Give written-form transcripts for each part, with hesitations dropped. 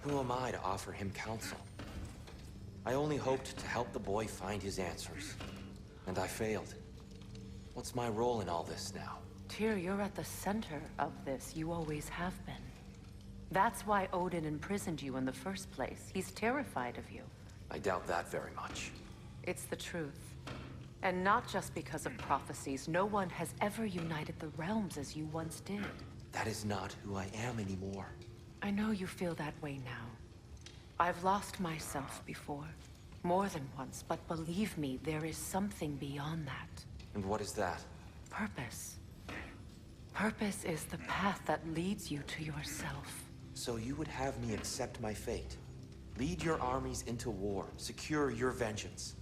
Who am I to offer him counsel? I only hoped to help the boy find his answers. And I failed. What's my role in all this now? Tyr, you're at the center of this. You always have been. That's why Odin imprisoned you in the first place. He's terrified of you. I doubt that very much. It's the truth. And not just because of prophecies. No one has ever united the realms as you once did. That is not who I am anymore. I know you feel that way now. I've lost myself before. More than once, but believe me, there is something beyond that. And what is that? Purpose. Purpose is the path that leads you to yourself. So you would have me accept my fate? Lead your armies into war, secure your vengeance.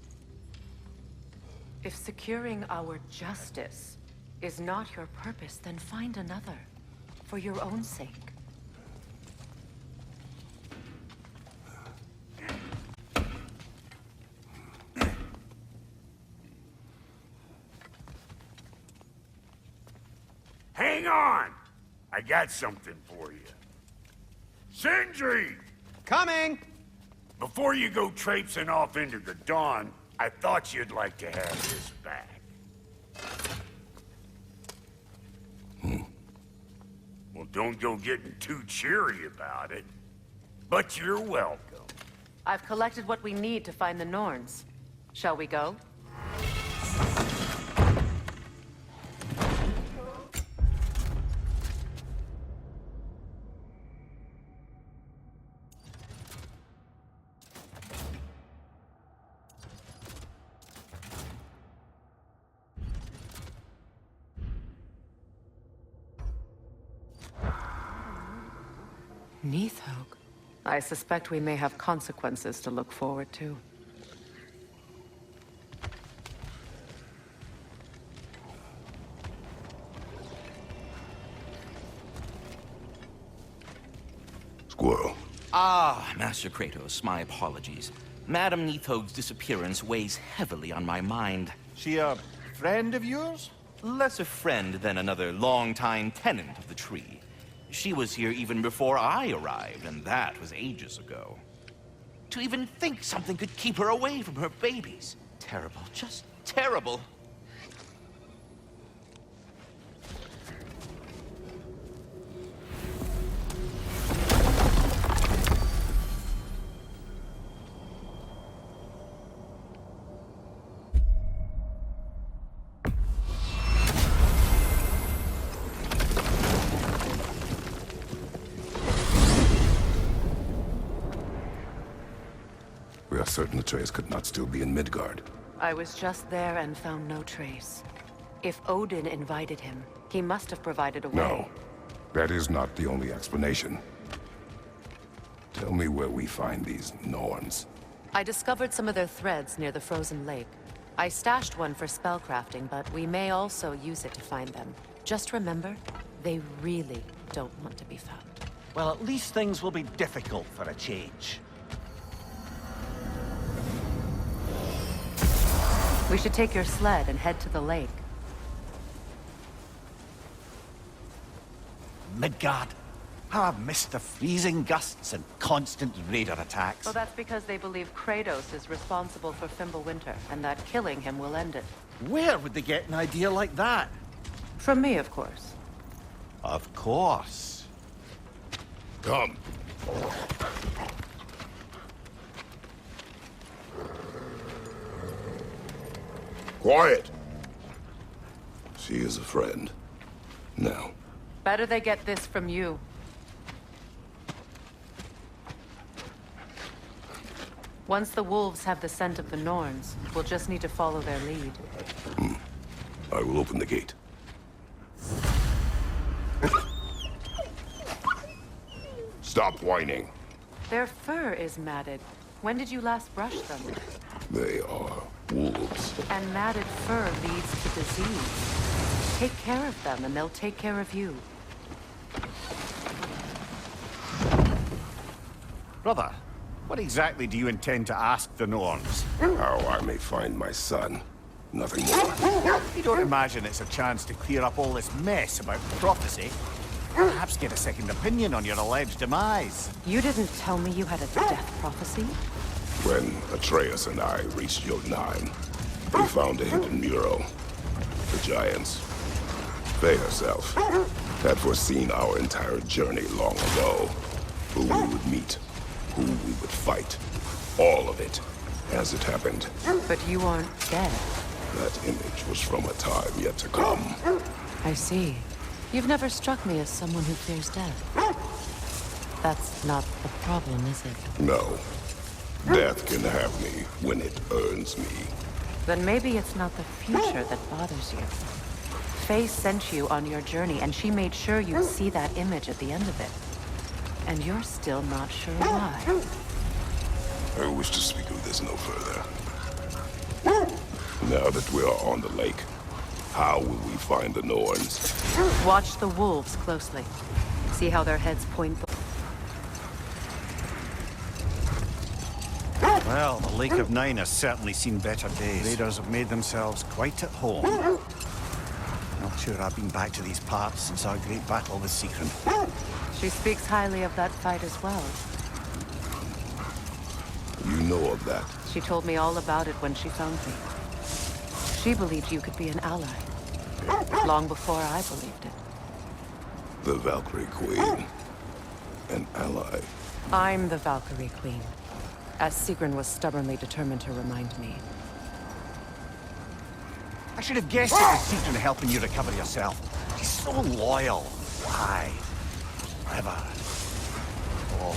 If securing our justice is not your purpose, then find another. For your own sake. Hang on! I got something for you. Sindri! Coming! Before you go traipsing off into the dawn, I thought you'd like to have this back. Well, don't go getting too cheery about it. But you're welcome. I've collected what we need to find the Norns. Shall we go? Neathog. I suspect we may have consequences to look forward to. Squirrel. Ah, Master Kratos, my apologies. Madame Neathog's disappearance weighs heavily on my mind. She a friend of yours? Less a friend than another long-time tenant of the tree. She was here even before I arrived, and that was ages ago. To even think something could keep her away from her babies. Terrible, just terrible. We are certain Atreus could not still be in Midgard. I was just there and found no trace. If Odin invited him, he must have provided a way. No, that is not the only explanation. Tell me where we find these Norns. I discovered some of their threads near the frozen lake. I stashed one for spellcrafting, but we may also use it to find them. Just remember, they really don't want to be found. Well, at least things will be difficult for a change. We should take your sled and head to the lake. Midgard. How I've missed the freezing gusts and constant raider attacks. Well, that's because they believe Kratos is responsible for Fimbulwinter, and that killing him will end it. Where would they get an idea like that? From me, of course. Of course. Come. Quiet! She is a friend. Now. Better they get this from you. Once the wolves have the scent of the Norns, we'll just need to follow their lead. I will open the gate. Stop whining. Their fur is matted. When did you last brush them? They are wolves. And matted fur leads to disease. Take care of them, and they'll take care of you. Brother, what exactly do you intend to ask the Norns? How I may find my son. Nothing more. You don't imagine it's a chance to clear up all this mess about prophecy? Perhaps get a second opinion on your alleged demise. You didn't tell me you had a death prophecy? When Atreus and I reached Yod-9, we found a hidden mural. The Giants, they herself, had foreseen our entire journey long ago. Who we would meet, who we would fight. All of it, as it happened. But you aren't dead. That image was from a time yet to come. I see. You've never struck me as someone who fears death. That's not the problem, is it? No. Death can have me when it earns me. Then maybe it's not the future that bothers you. Faye sent you on your journey, and she made sure you'd see that image at the end of it. And you're still not sure why. I wish to speak of this no further. Now that we are on the lake, how will we find the Norns? Watch the wolves closely. See how their heads point. Well, the Lake of Nine has certainly seen better days. Raiders have made themselves quite at home. Not sure I've been back to these parts since our great battle with Secret. She speaks highly of that fight as well. You know of that? She told me all about it when she found me. She believed you could be an ally. Long before I believed it. The Valkyrie Queen. An ally. I'm the Valkyrie Queen. As Sigrun was stubbornly determined to remind me. I should have guessed it was Secret helping you recover yourself. She's so loyal. Why? Forever. Oh.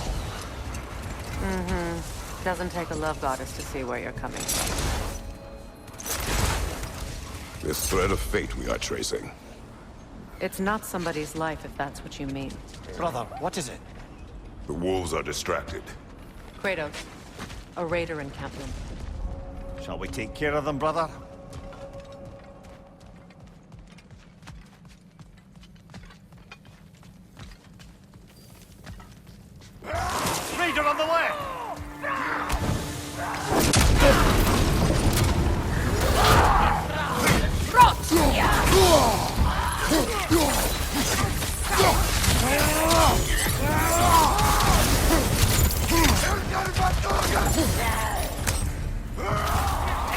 Mm-hmm. Doesn't take a love goddess to see where you're coming from. This thread of fate we are tracing. It's not somebody's life, if that's what you mean. Brother, what is it? The wolves are distracted. Kratos, a raider encampment. Shall we take care of them, brother? Raider on the left!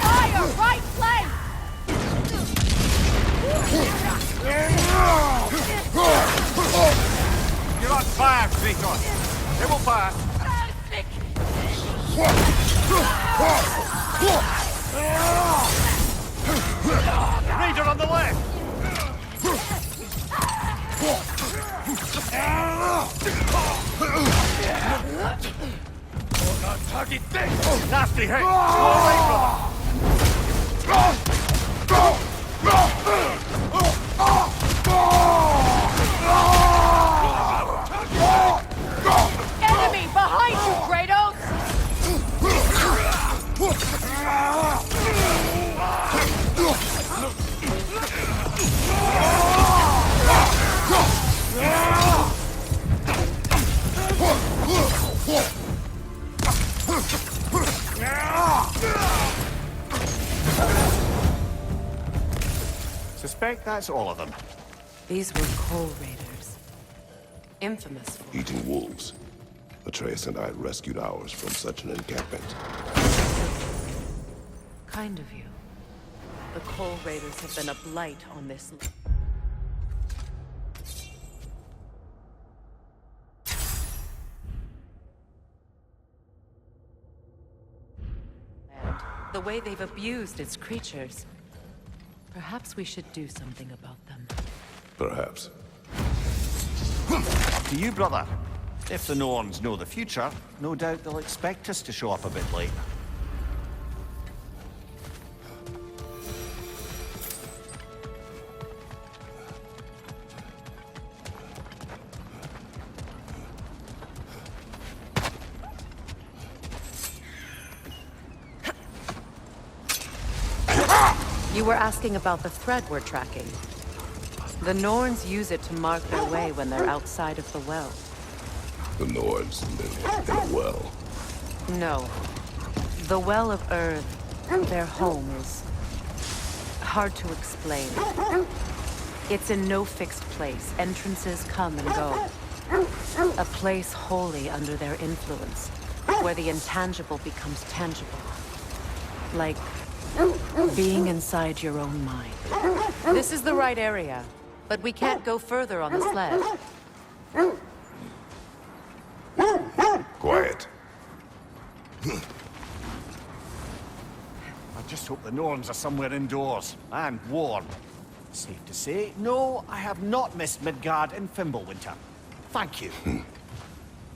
Fire, right flank! You're on fire, Kratos. They will pass. Raider on the left! Target thing! Nasty hit! Go away, Enemy behind you, Kratos! Suspect that's all of them. These were coal raiders. Infamous for Eating wolves. Atreus and I rescued ours from such an encampment. kind of you. The coal raiders have been a blight on this land. The way they've abused its creatures. Perhaps we should do something about them. Perhaps. Up to you, brother. If the Norns know the future, no doubt they'll expect us to show up a bit late. You were asking about the thread we're tracking. The Norns use it to mark their way when they're outside of the well. The Nords live in a well. No. The Well of Earth, their home, is hard to explain. It's in no fixed place. Entrances come and go. A place wholly under their influence, where the intangible becomes tangible. Like being inside your own mind. This is the right area, but we can't go further on the sled. Quiet. I just hope the Norns are somewhere indoors, and warm. Safe to say, no, I have not missed Midgard in Fimbulwinter. Thank you.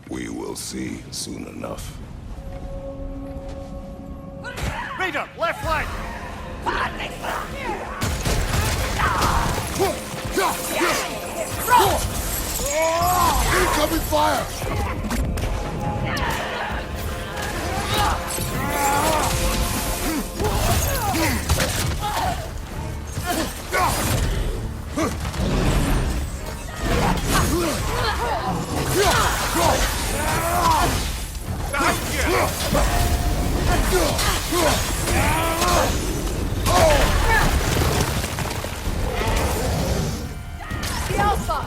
We will see soon enough. Raider, left flank! Incoming fire! The Alpha!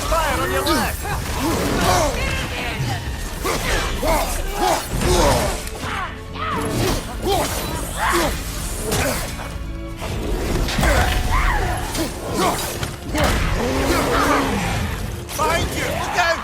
Fire on your left! Behind you! Look out!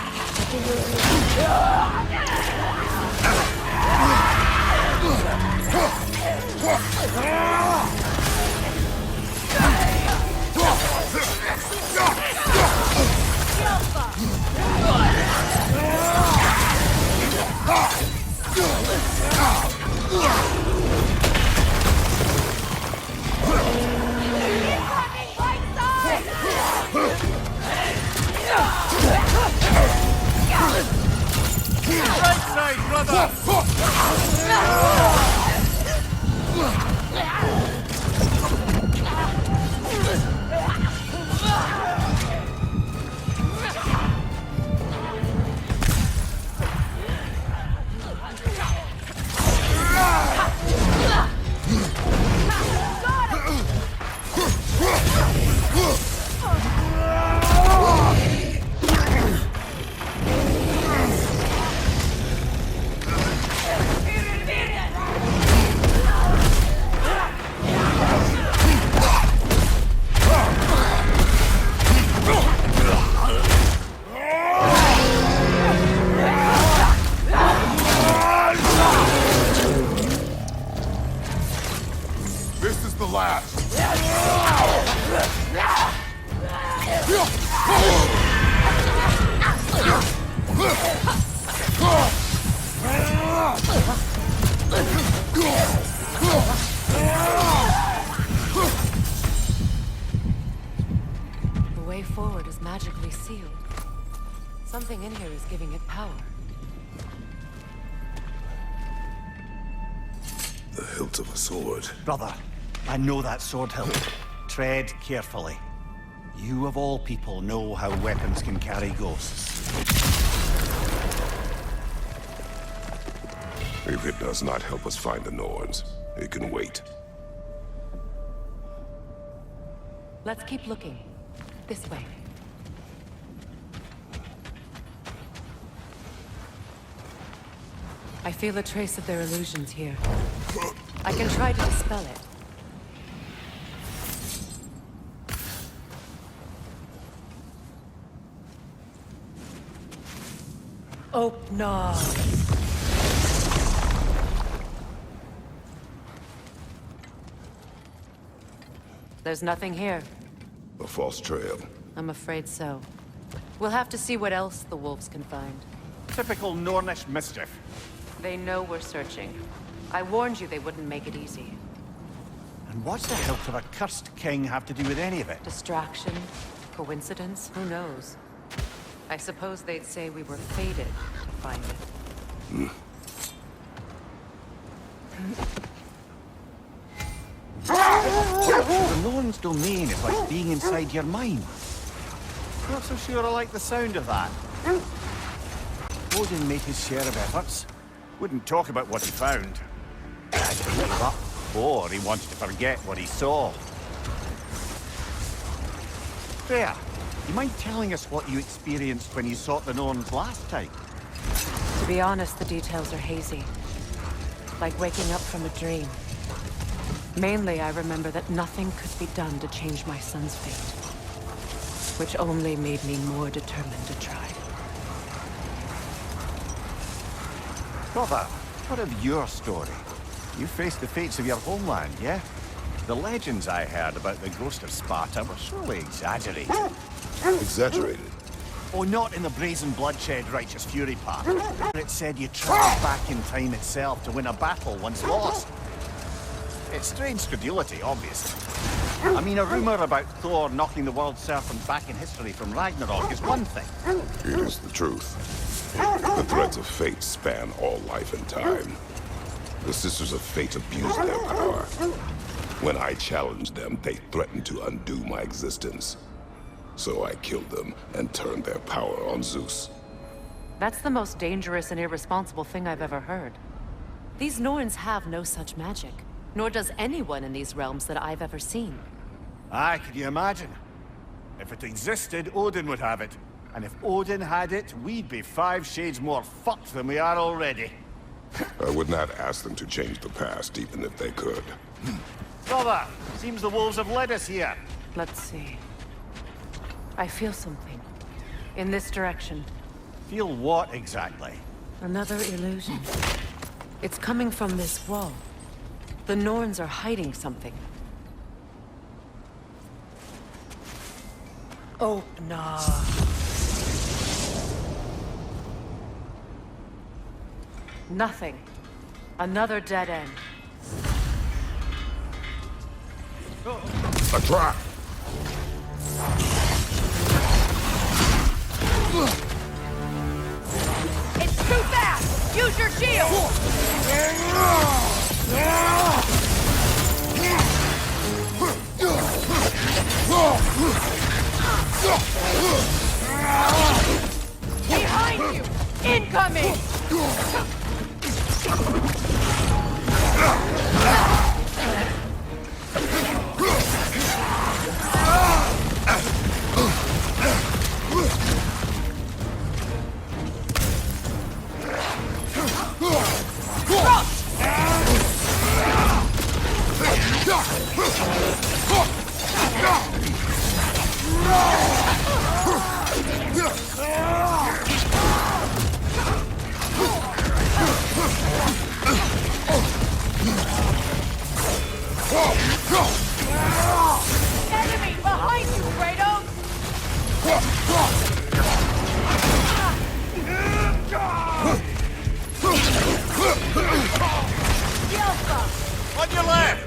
Right side, brother! This is the last. The way forward is magically sealed. Something in here is giving it power. The hilt of a sword. Brother, I know that sword hilt. Tread carefully. You of all people know how weapons can carry ghosts. If it does not help us find the Norns, it can wait. Let's keep looking. This way. I feel a trace of their illusions here. I can try to dispel it. Epneh. There's nothing here. A false trail. I'm afraid so. We'll have to see what else the wolves can find. Typical Nornish mischief. They know we're searching. I warned you they wouldn't make it easy. And what's the hilt of a cursed king have to do with any of it? Distraction? Coincidence? Who knows? I suppose they'd say we were fated to find it. The Norn's domain is like being inside your mind. Not so sure I like the sound of that. Odin made his share of efforts. Wouldn't talk about what he found. Had to give up, or he wanted to forget what he saw. There. You mind telling us what you experienced when you sought the Norns last time? To be honest, the details are hazy. Like waking up from a dream. Mainly, I remember that nothing could be done to change my son's fate. Which only made me more determined to try. Brother, what of your story? You faced the fates of your homeland, yeah? The legends I heard about the ghost of Sparta were surely exaggerated. Exaggerated? Oh, not in the brazen bloodshed righteous fury part. It said you traveled back in time itself to win a battle once lost. It's strange credulity, obviously. I mean, a rumor about Thor knocking the world serpent back in history from Ragnarok is one thing. It is the truth. The threads of fate span all life and time. The Sisters of Fate abused their power. When I challenged them, they threatened to undo my existence. So I killed them and turned their power on Zeus. That's the most dangerous and irresponsible thing I've ever heard. These Norns have no such magic. Nor does anyone in these realms that I've ever seen. Aye, can you imagine? If it existed, Odin would have it. And if Odin had it, we'd be 5 shades more fucked than we are already. I would not ask them to change the past, even if they could. Brother, seems the wolves have led us here. Let's see. I feel something. In this direction. Feel what exactly? Another illusion. It's coming from this wall. The Norns are hiding something. Oh, no. Nothing. Another dead end. A trap! It's too fast! Use your shield! Behind you! Incoming! Enemy behind you, Kratos! Yelpa! On your left!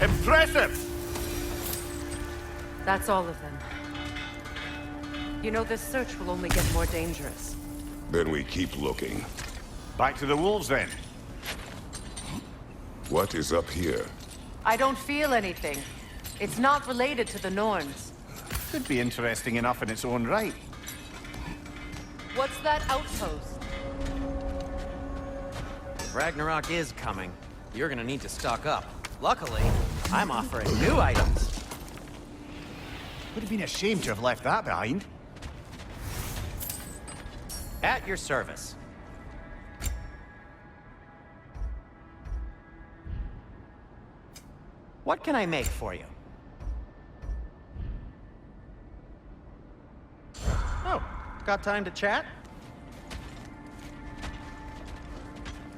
Impressive! That's all of them. You know, this search will only get more dangerous. Then we keep looking. Back to the wolves, then. What is up here? I don't feel anything. It's not related to the Norns. Could be interesting enough in its own right. What's that outpost? If Ragnarok is coming, you're gonna need to stock up. Luckily, I'm offering new items. Would have been a shame to have left that behind. At your service. What can I make for you? Oh, got time to chat?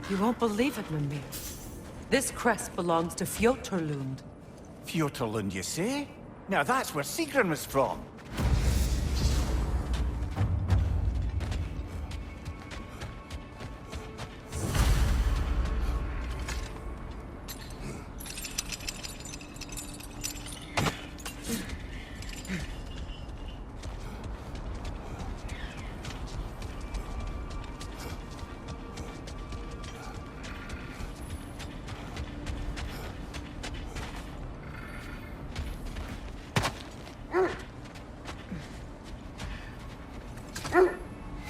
You won't believe it, Mimir. This crest belongs to Fjoturlund. Fjoturlund, you say? Now that's where Sigrun was from.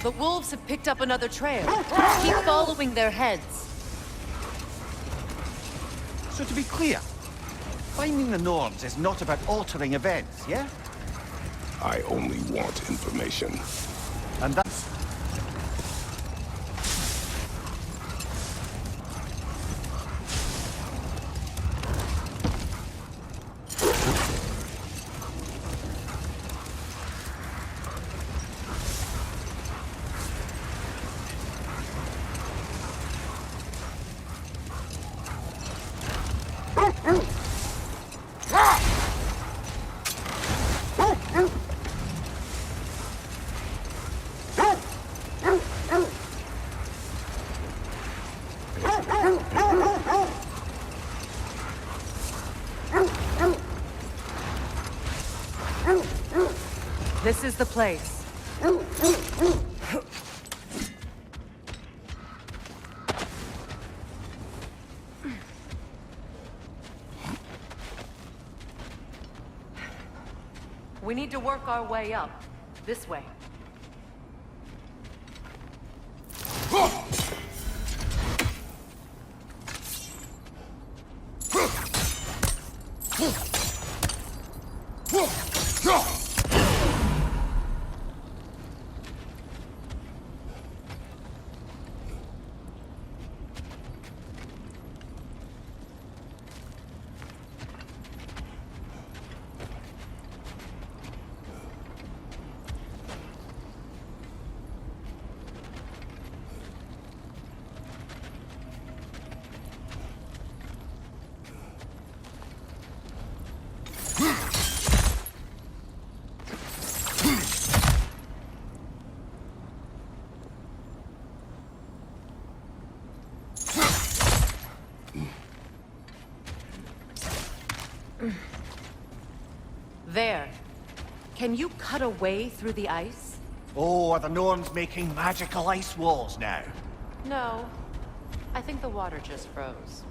The wolves have picked up another trail. Keep following their heads. So to be clear, finding the Norns is not about altering events, yeah? I only want information. And that's... This is the place. We need to work our way up. This way. There. Can you cut a way through the ice? Oh, are the Norns making magical ice walls now? No. I think the water just froze.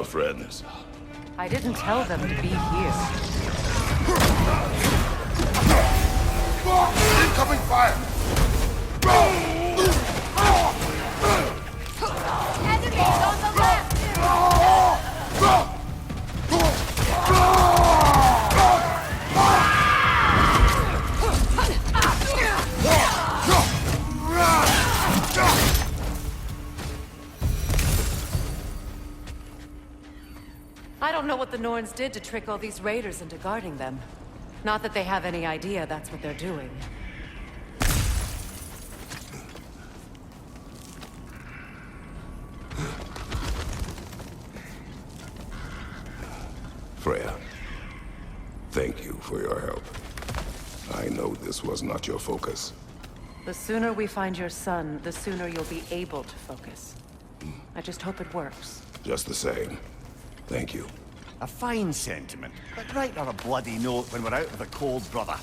friends. I didn't tell them to be here. Incoming fire! Enemies on the left! I don't know what the Norns did to trick all these raiders into guarding them. Not that they have any idea that's what they're doing. Freya, thank you for your help. I know this was not your focus. The sooner we find your son, the sooner you'll be able to focus. I just hope it works. Just the same. Thank you. A fine sentiment, but write her a bloody note when we're out of the cold, brother.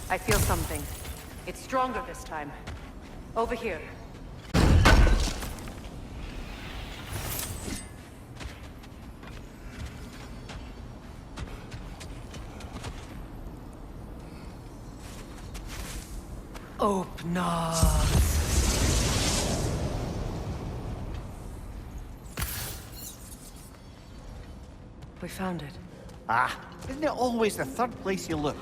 I feel something. It's stronger this time. Over here. Epnه. We found it. Ah, isn't it always the third place you look?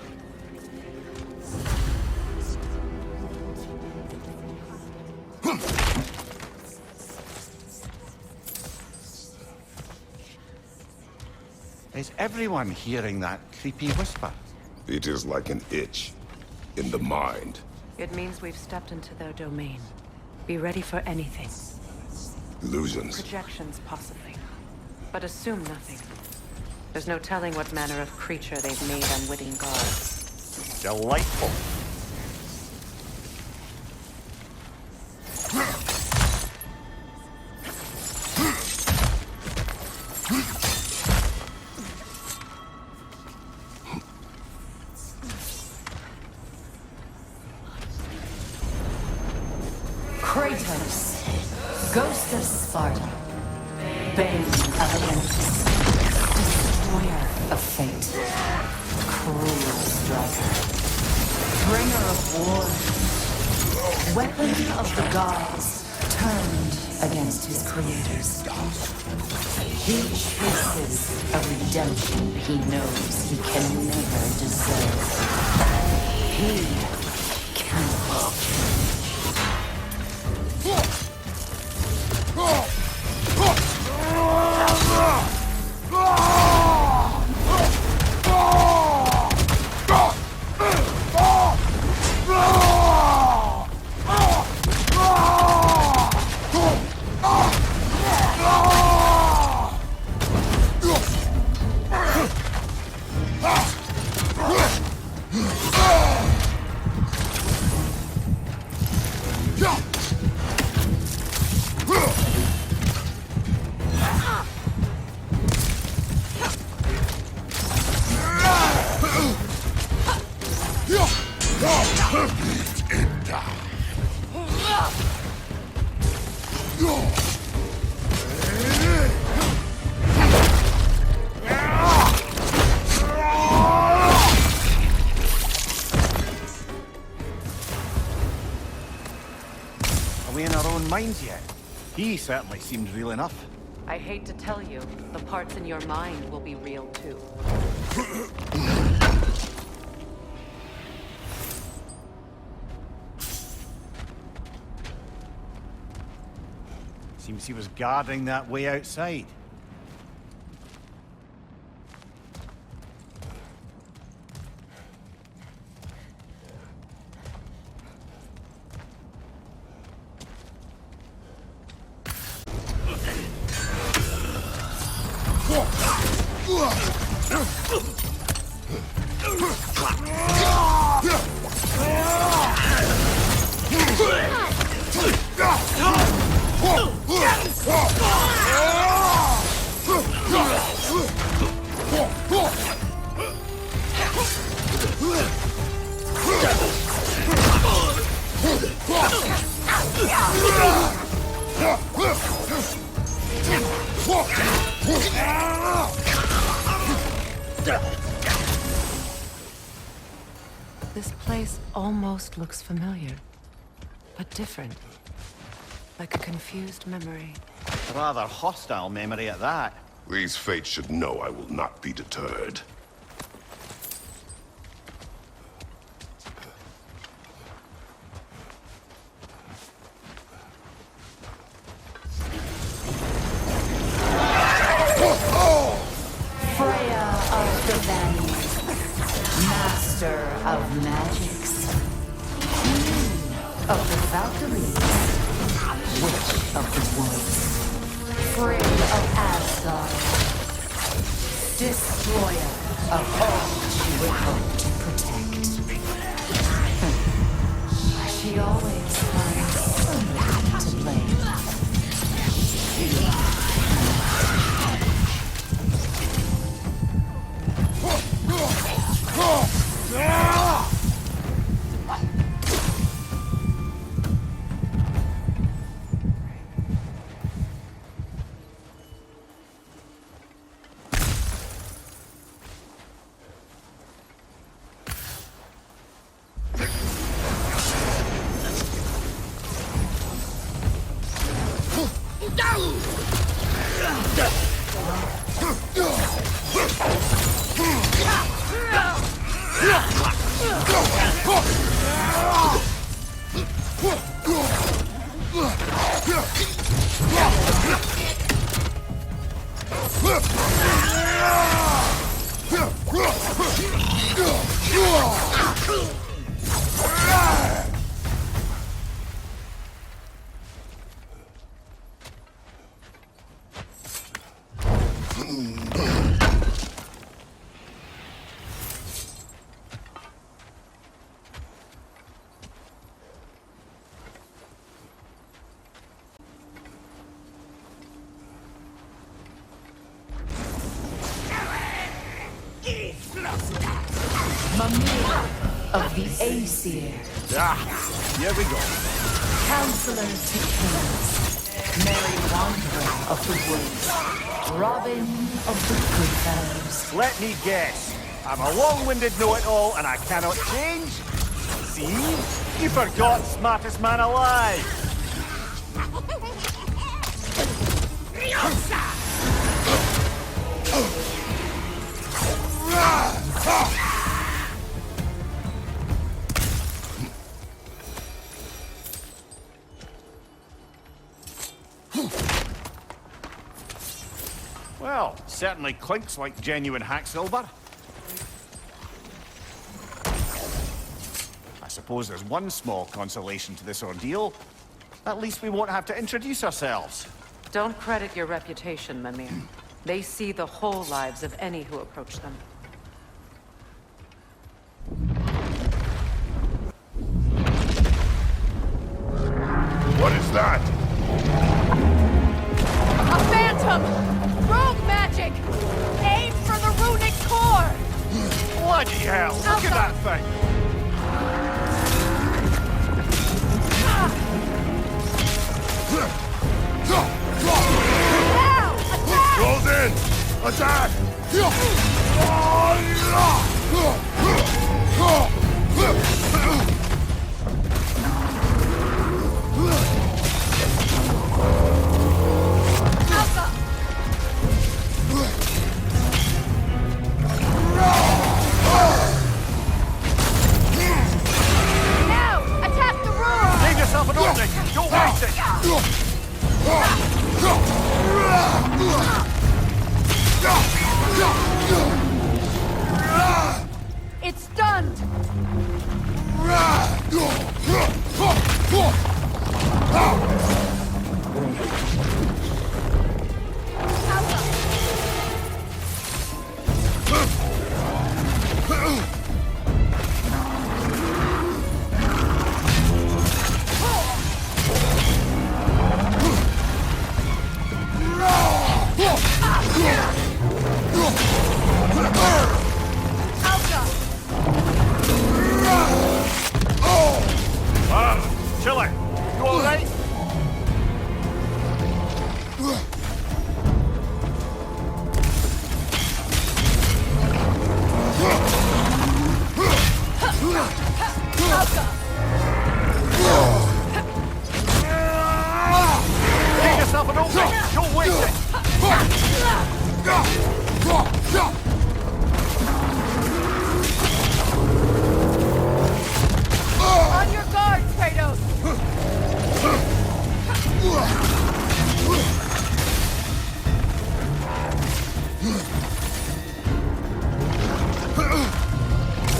Is everyone hearing that creepy whisper? It is like an itch in the mind. It means we've stepped into their domain. Be ready for anything. Illusions. Projections, possibly. But assume nothing. There's no telling what manner of creature they've made unwitting guards. Delightful. Kratós, ghost of Sparta, bane of Olympus, destroyer of fate, cruel striker, bringer of war, weapon of the gods, turned against his creators. He chases a redemption he knows he can never deserve. He cannot change. minds yet. He certainly seemed real enough. I hate to tell you, the parts in your mind will be real too. Seems he was guarding that way outside. This place almost looks familiar, but different. Like a confused memory. A rather hostile memory at that. These fates should know I will not be deterred. Freya of the Valley, master of magics, queen of the Valkyries, witch of the woods, Frey of Asgard, destroyer of all she would hope to protect. She always finds somebody to blame. Mimir of the Aesir. Ah, here we go. Counselor to kings, merry wanderer of the woods, Robin of the Goodfellows. Let me guess. I'm a long-winded know-it-all and I cannot change? See? You forgot smartest man alive! Well, certainly clinks like genuine hack silver. I suppose there's one small consolation to this ordeal. At least we won't have to introduce ourselves. Don't credit your reputation, Mimir. They see the whole lives of any who approach them. What is that? A phantom! Rogue magic! Aim for the runic core! Bloody hell! Look at that thing! Now! Attack! Close in! Attack! Chiller, you all right? Get yourself an opening! Don't waste it! On your guard, Kratos!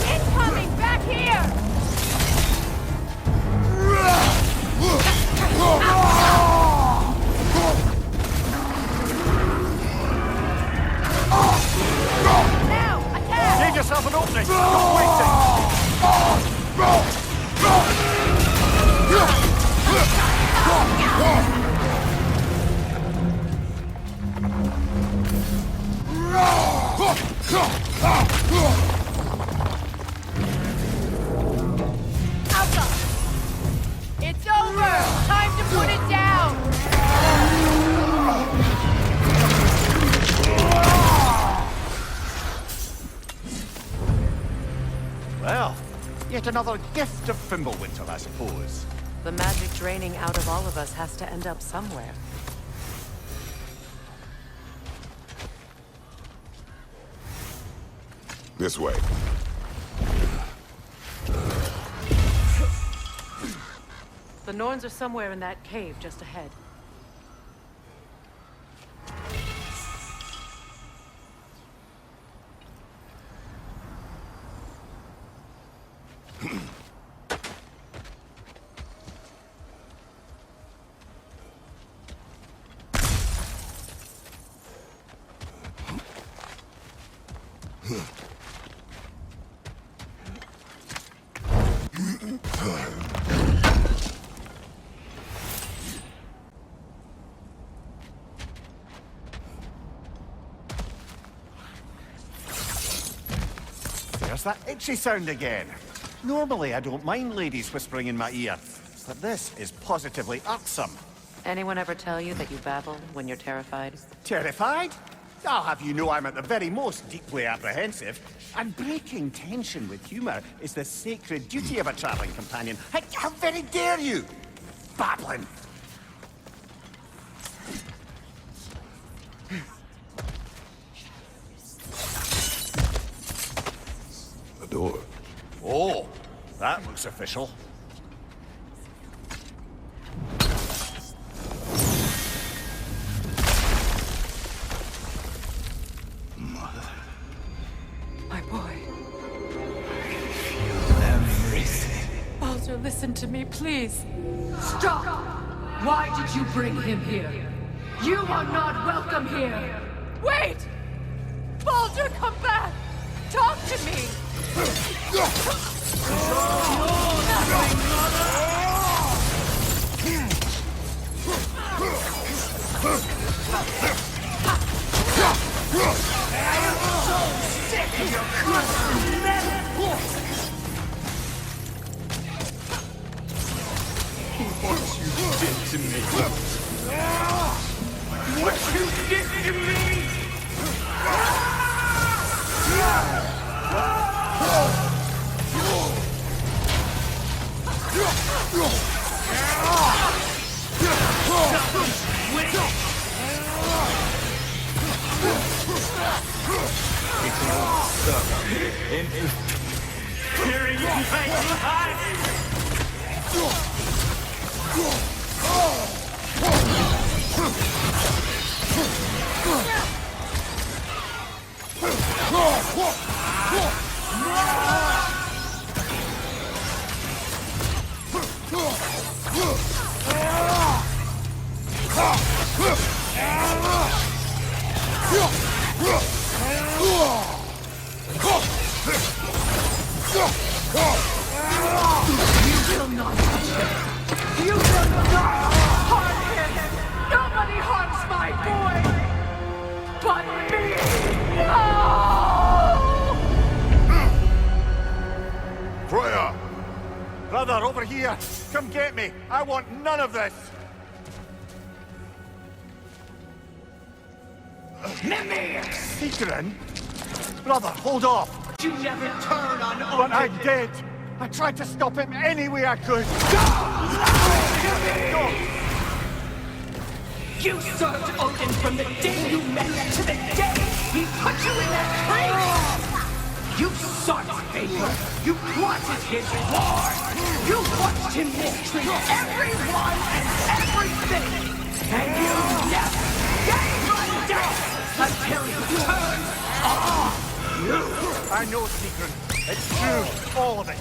Incoming! Back here! Now, attack! Get yourself an opening! Don't waste it! Alpha! It's over! Time to put it down! Well, yet another gift of Fimbulwinter, I suppose. The magic draining out of all of us has to end up somewhere. This way. The Norns are somewhere in that cave just ahead. There's that itchy sound again. Normally I don't mind ladies whispering in my ear, but this is positively irksome. Anyone ever tell you that you babble when you're terrified? Terrified? I'll have you know I'm at the very most deeply apprehensive. And breaking tension with humour is the sacred duty of a travelling companion. How very dare you! Babbling! The door. Oh, that looks official. My boy. Everything. Baldur, listen to me, please. Stop! Why did you bring him here? You are not welcome here! Wait! Baldur, come back! Talk to me! What you did to me! Hearing you behind! You will not touch him! You will not harm him! Nobody harms my boy! over here! Come get me! I want none of this! Mimir! Secret? Brother, hold off! You never turn on Odin! But I did! I tried to stop him any way I could! No! You served Odin from the day you met to the day he put you in that tree! You sought favor! You wanted his war! You watched him mistreat everyone and everything! And you never gave a damn until you turned on you! I know, Secret. It's true, all of it.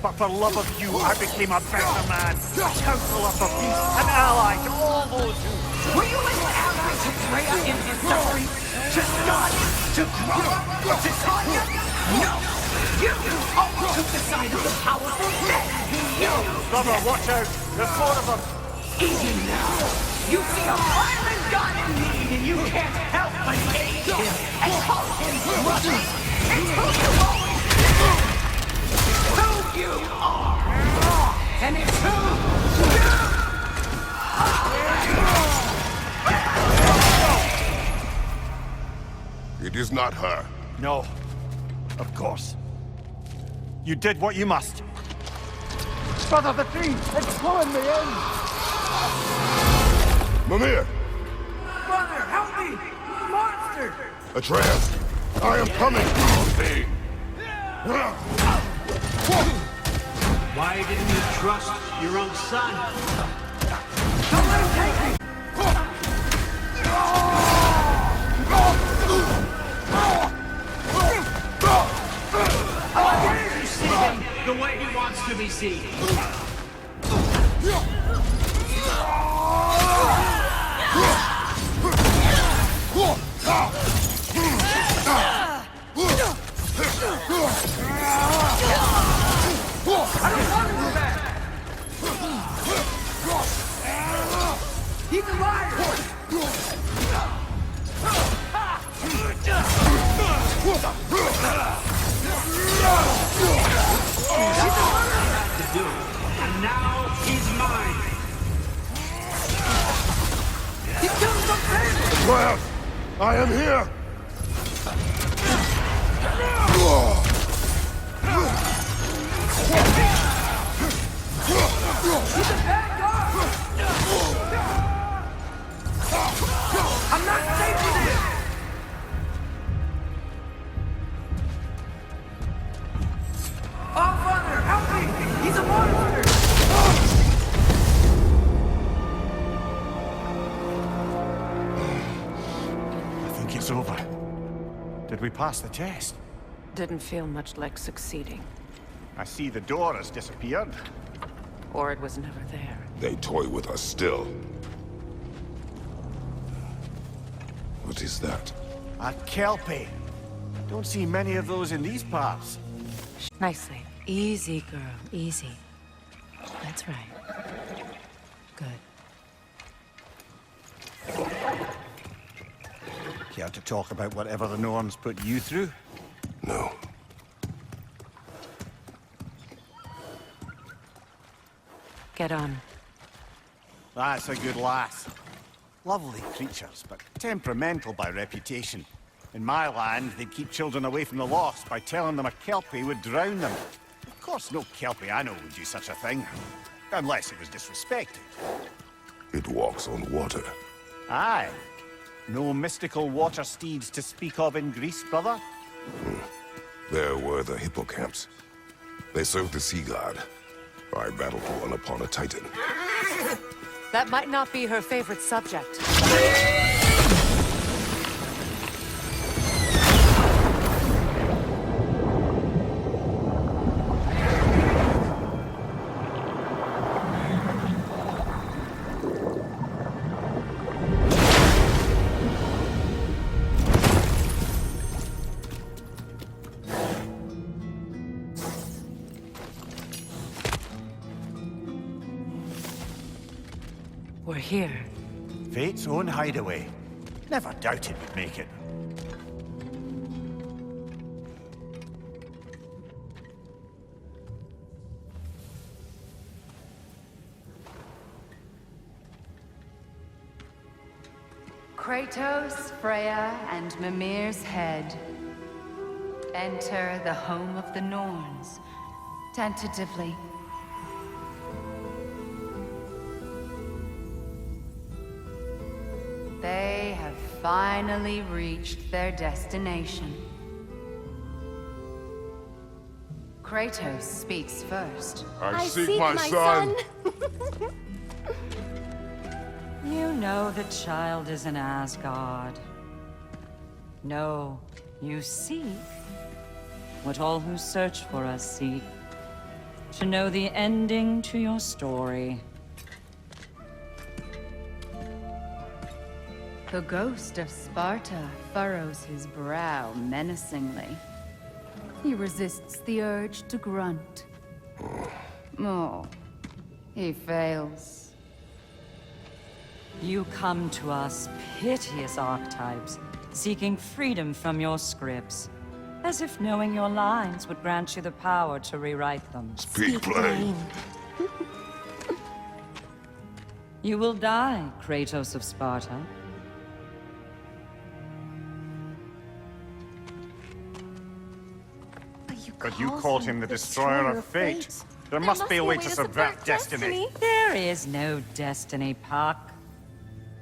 But for love of you, I became a better man, a counselor for peace, an ally to all those who... Were you an ally to Freya in his suffering? To Scott? To Grog? To Tanya? No! You all took the side of the powerful men! You! Brother, watch out! There's more of them! Easy now! You see a violent god in need and you can't help but hate him and call him brother! It's who you always been! Who you are! And it's who you It is not her. No. Of course. You did what you must. Brother, the tree! It's pulling me in! Mimir! Brother, help me! Monster! Atreus! I am coming! Why didn't you trust your own son? Don't let him take me! You see him the way he wants to be seen. I don't want to do that! He's a liar! To do, and now he's mine. He killed something! Atreus! I am here! He's a bad guy! I'm not safe with him! Oh, Father, help me! He's a monster! I think it's over. Did we pass the test? Didn't feel much like succeeding. I see the door has disappeared. Or it was never there. They toy with us still. What is that? A kelpie. Don't see many of those in these parts. Nicely. Easy, girl. Easy. That's right. Good. Care to talk about whatever the Norns put you through? No. Get on. That's a good lass. Lovely creatures, but temperamental by reputation. In my land, they'd keep children away from the lost by telling them a kelpie would drown them. Of course, no kelpie I know would do such a thing. Unless it was disrespected. It walks on water. Aye. No mystical water steeds to speak of in Greece, brother? There were the hippocamps. They served the sea god. I battled one upon a titan. That might not be her favorite subject. We're here. Fate's own hideaway. Never doubted we'd make it. Kratos, Freya, and Mimir's head. Enter the home of the Norns, tentatively. They have finally reached their destination. Kratos speaks first. I seek my son! You know the child is in Asgard. No, you seek what all who search for us seek. To know the ending to your story. The ghost of Sparta furrows his brow menacingly. He resists the urge to grunt. Oh, he fails. You come to us, piteous archetypes, seeking freedom from your scripts. As if knowing your lines would grant you the power to rewrite them. Speak plain. You will die, Kratos of Sparta. But you called him the Destroyer of Fate. There must be a way to subvert destiny. There is no destiny, Puck.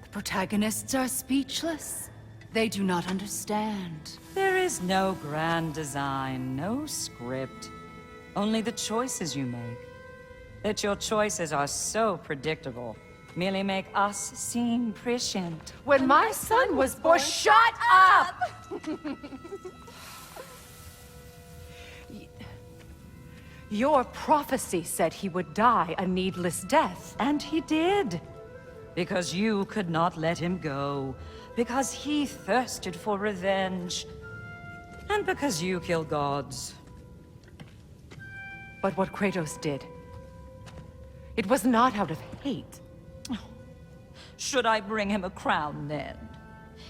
The protagonists are speechless. They do not understand. There is no grand design, no script. Only the choices you make. That your choices are so predictable, merely make us seem prescient. When my son was born, shut up! Your prophecy said he would die a needless death, and he did. Because you could not let him go. Because he thirsted for revenge. And because you kill gods. But what Kratos did, it was not out of hate. Should I bring him a crown then?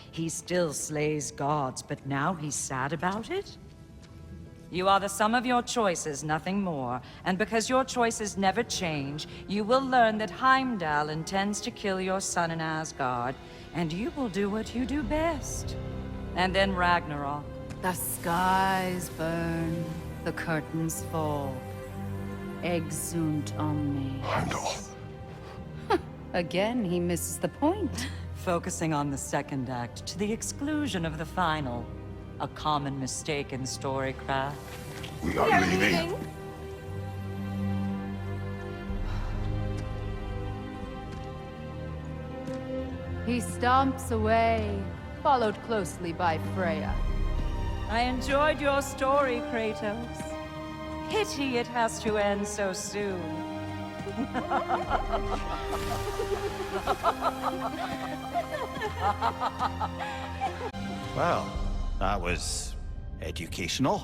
He still slays gods, but now he's sad about it? You are the sum of your choices, nothing more. And because your choices never change, you will learn that Heimdall intends to kill your son in Asgard, and you will do what you do best. And then Ragnarok. The skies burn, the curtains fall. Exunt omnes. Heimdall. Again, he misses the point. Focusing on the second act to the exclusion of the final. A common mistake in storycraft. We are leaving. He stomps away, followed closely by Freya. I enjoyed your story, Kratos. Pity it has to end so soon. Well, that was educational.